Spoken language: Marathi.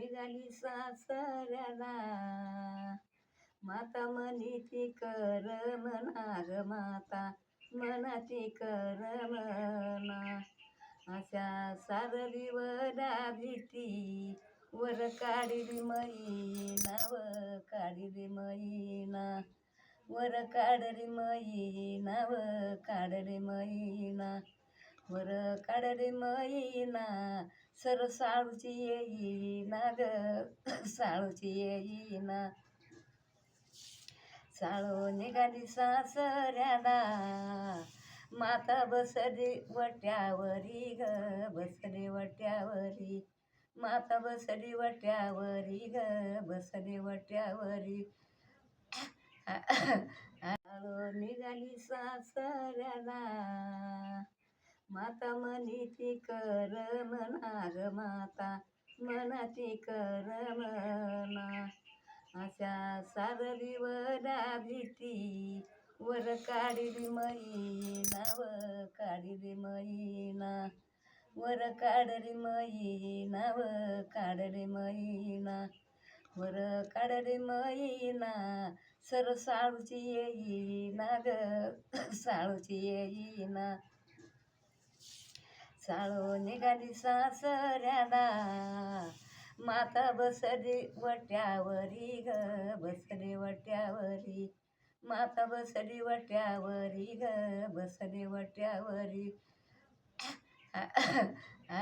निघाली सासऱ्याला, माता म्हणीती कर म्हणा ग माता, मनाची कर म्हणा. अशा साररीवर भीती वर काढली मैना, व काढली मैना, वर काढली मैना, व काढली मैना, वर काढली मैना. सर साळूची येईना ग, साळूची येईना. साळू निघाली सासऱ्याला, माता बसली वट्यावरी ग, बसली वट्यावरी, माता बसली वट्यावरी ग, बसली वट्यावरी. साळू निघाली सासऱ्याला, माता म्हणीती कर म्हणा ग माता, मनाची कर म्हणा. अशा साररीवर भीती वर काढली मैना, व काढली मैना, वर काढली मैना, व काढली मैना, वर काढली मैना. सर साळूची येईना ग, साळूची येईना. साळू निघाली सासऱ्याला, माता बसली वट्यावरी ग, बसली वट्यावरी, माता बसली वट्यावरी ग, बसली वट्यावरी.